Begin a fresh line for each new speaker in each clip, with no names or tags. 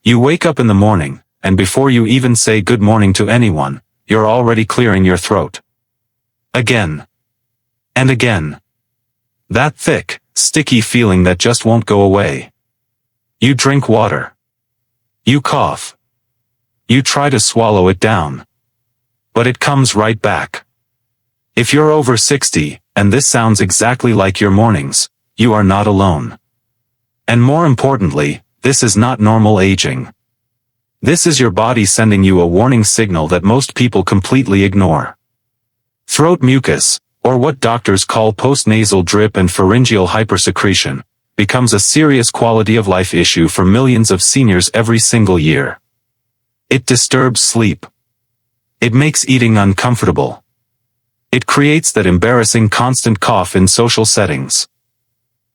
You wake up in the morning, and before you even say good morning to anyone, you're already clearing your throat. Again. And again. That thick, sticky feeling that just won't go away. You drink water. You cough. You try to swallow it down. But it comes right back. If you're over 60, and this sounds exactly like your mornings, you are not alone. And more importantly, this is not normal aging. This is your body sending you a warning signal that most people completely ignore. Throat mucus, or what doctors call postnasal drip and pharyngeal hypersecretion, becomes a serious quality of life issue for millions of seniors every single year. It disturbs sleep. It makes eating uncomfortable. It creates that embarrassing constant cough in social settings.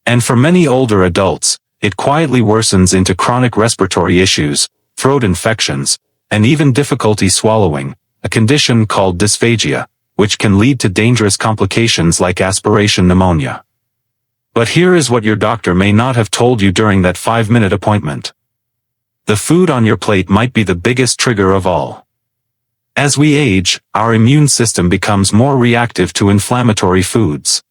And for many older adults, it quietly worsens into chronic respiratory issues, throat infections, and even difficulty swallowing, a condition called dysphagia, which can lead to dangerous complications like aspiration pneumonia. But here is what your doctor may not have told you during that 5-minute appointment. The food on your plate might be the biggest trigger of all. As we age, our immune system becomes more reactive to inflammatory foods.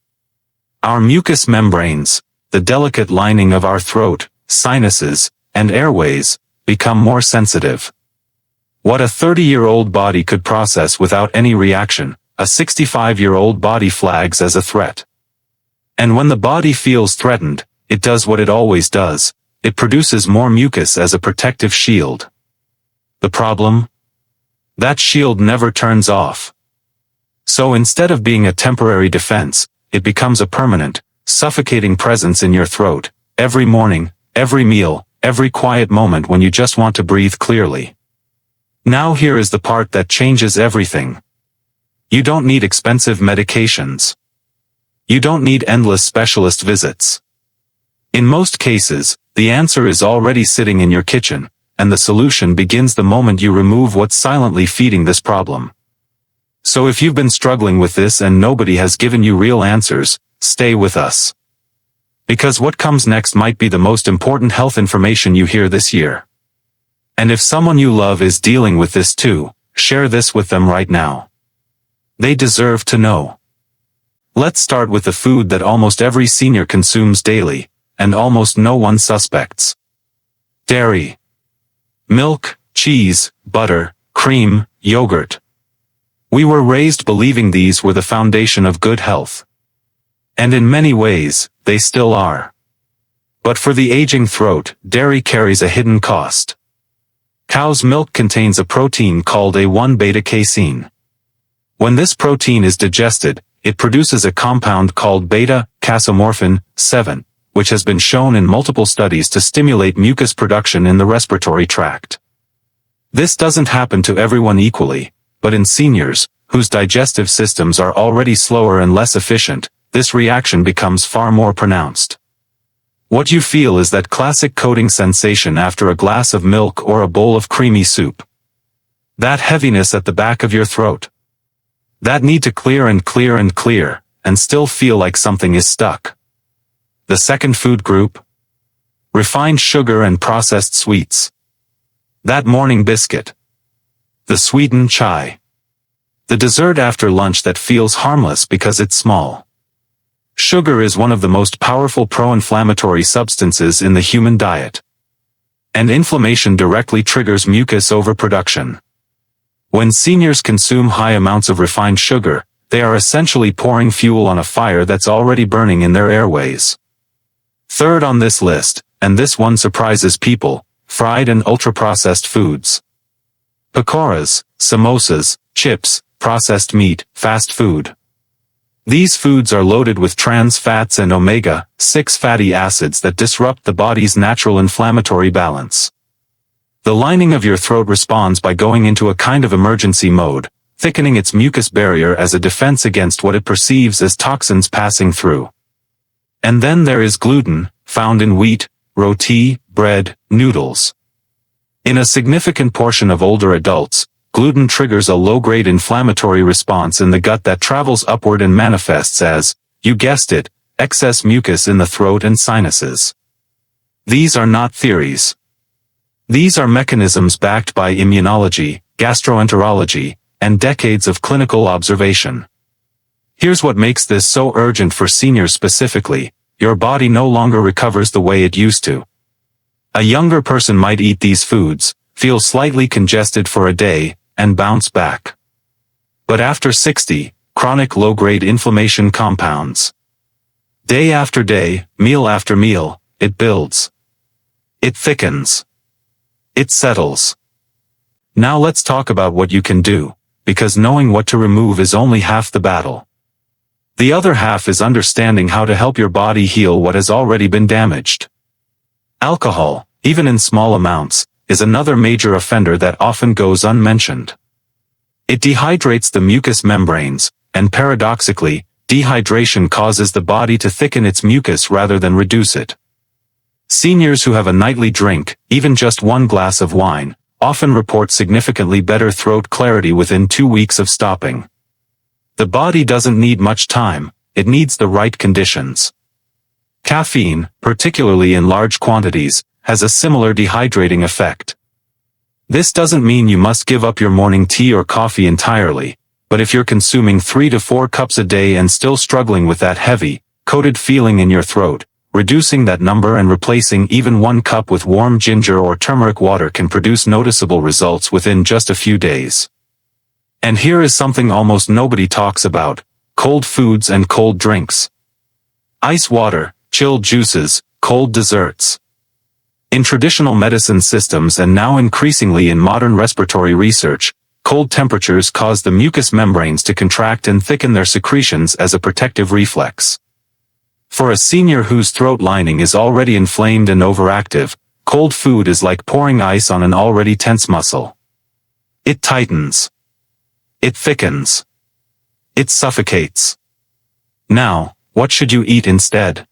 Our mucous membranes, the delicate lining of our throat, sinuses, and airways, become more sensitive. What a 30-year-old body could process without any reaction, a 65-year-old body flags as a threat. And when the body feels threatened, it does what it always does, it produces more mucus as a protective shield. The problem? That shield never turns off. So instead of being a temporary defense, it becomes a permanent, suffocating presence in your throat, every morning, every meal, every quiet moment when you just want to breathe clearly. Now here is the part that changes everything. You don't need expensive medications. You don't need endless specialist visits. In most cases, the answer is already sitting in your kitchen, and the solution begins the moment you remove what's silently feeding this problem. So if you've been struggling with this and nobody has given you real answers, stay with us. Because what comes next might be the most important health information you hear this year. And if someone you love is dealing with this too, share this with them right now. They deserve to know. Let's start with the food that almost every senior consumes daily, and almost no one suspects. Dairy. Milk, cheese, butter, cream, yogurt. We were raised believing these were the foundation of good health. And in many ways, they still are. But for the aging throat, dairy carries a hidden cost. Cow's milk contains a protein called A1-beta-casein. When this protein is digested, it produces a compound called beta-casomorphin 7, which has been shown in multiple studies to stimulate mucus production in the respiratory tract. This doesn't happen to everyone equally, but in seniors, whose digestive systems are already slower and less efficient, this reaction becomes far more pronounced. What you feel is that classic coating sensation after a glass of milk or a bowl of creamy soup. That heaviness at the back of your throat. That need to clear and clear and clear, and still feel like something is stuck. The second food group? Refined sugar and processed sweets. That morning biscuit. The sweetened chai. The dessert after lunch that feels harmless because it's small. Sugar is one of the most powerful pro-inflammatory substances in the human diet. And inflammation directly triggers mucus overproduction. When seniors consume high amounts of refined sugar, they are essentially pouring fuel on a fire that's already burning in their airways. Third on this list, and this one surprises people, fried and ultra-processed foods. Pakoras, samosas, chips, processed meat, fast food. These foods are loaded with trans fats and omega-6 fatty acids that disrupt the body's natural inflammatory balance. The lining of your throat responds by going into a kind of emergency mode, thickening its mucus barrier as a defense against what it perceives as toxins passing through. And then there is gluten, found in wheat, roti, bread, noodles. In a significant portion of older adults, gluten triggers a low-grade inflammatory response in the gut that travels upward and manifests as, you guessed it, excess mucus in the throat and sinuses. These are not theories. These are mechanisms backed by immunology, gastroenterology, and decades of clinical observation. Here's what makes this so urgent for seniors specifically: your body no longer recovers the way it used to. A younger person might eat these foods, feel slightly congested for a day, and bounce back. But after 60, chronic low-grade inflammation compounds. Day after day, meal after meal, it builds. It thickens. It settles. Now let's talk about what you can do, because knowing what to remove is only half the battle. The other half is understanding how to help your body heal what has already been damaged. Alcohol, even in small amounts, is another major offender that often goes unmentioned. It dehydrates the mucous membranes, and paradoxically, dehydration causes the body to thicken its mucus rather than reduce it. Seniors who have a nightly drink, even just one glass of wine, often report significantly better throat clarity within 2 weeks of stopping. The body doesn't need much time, it needs the right conditions. Caffeine, particularly in large quantities, has a similar dehydrating effect. This doesn't mean you must give up your morning tea or coffee entirely, but if you're consuming 3 to 4 cups a day and still struggling with that heavy, coated feeling in your throat, reducing that number and replacing even 1 cup with warm ginger or turmeric water can produce noticeable results within just a few days. And here is something almost nobody talks about: cold foods and cold drinks. Ice water, chilled juices, cold desserts. In traditional medicine systems and now increasingly in modern respiratory research, cold temperatures cause the mucous membranes to contract and thicken their secretions as a protective reflex. For a senior whose throat lining is already inflamed and overactive, cold food is like pouring ice on an already tense muscle. It tightens. It thickens. It suffocates. Now, what should you eat instead?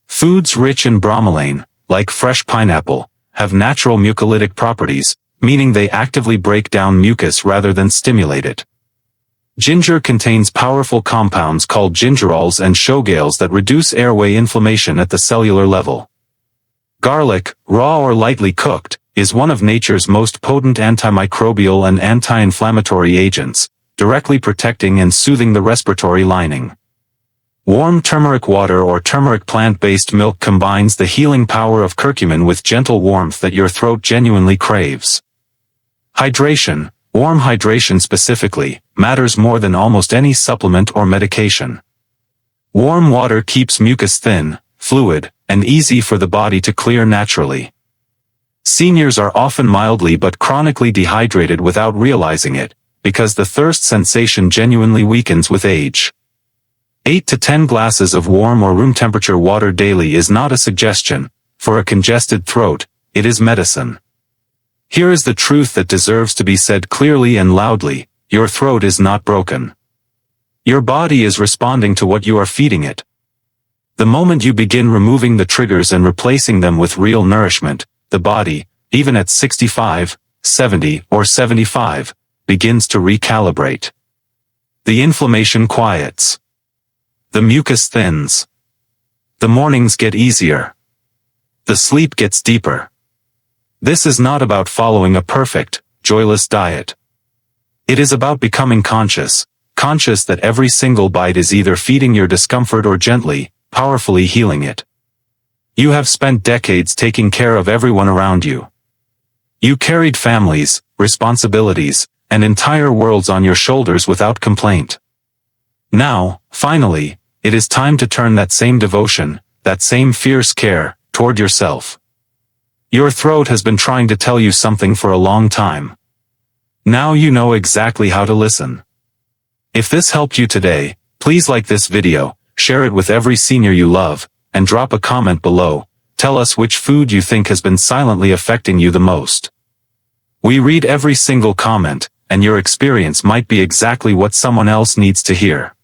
Foods rich in bromelain, like fresh pineapple, have natural mucolytic properties, meaning they actively break down mucus rather than stimulate it. Ginger contains powerful compounds called gingerols and shogales that reduce airway inflammation at the cellular level. Garlic, raw or lightly cooked, is one of nature's most potent antimicrobial and anti-inflammatory agents, directly protecting and soothing the respiratory lining. Warm turmeric water or turmeric plant-based milk combines the healing power of curcumin with gentle warmth that your throat genuinely craves. Hydration, warm hydration specifically, matters more than almost any supplement or medication. Warm water keeps mucus thin, fluid, and easy for the body to clear naturally. Seniors are often mildly but chronically dehydrated without realizing it, because the thirst sensation genuinely weakens with age. 8 to 10 glasses of warm or room temperature water daily is not a suggestion. For a congested throat, it is medicine. Here is the truth that deserves to be said clearly and loudly: your throat is not broken. Your body is responding to what you are feeding it. The moment you begin removing the triggers and replacing them with real nourishment, the body, even at 65, 70, or 75, begins to recalibrate. The inflammation quiets. The mucus thins. The mornings get easier. The sleep gets deeper. This is not about following a perfect, joyless diet. It is about becoming conscious that every single bite is either feeding your discomfort or gently, powerfully healing it. You have spent decades taking care of everyone around you. You carried families, responsibilities, and entire worlds on your shoulders without complaint. Now, finally, it is time to turn that same devotion, that same fierce care, toward yourself. Your throat has been trying to tell you something for a long time. Now you know exactly how to listen. If this helped you today, please like this video, share it with every senior you love, and drop a comment below. Tell us which food you think has been silently affecting you the most. We read every single comment, and your experience might be exactly what someone else needs to hear.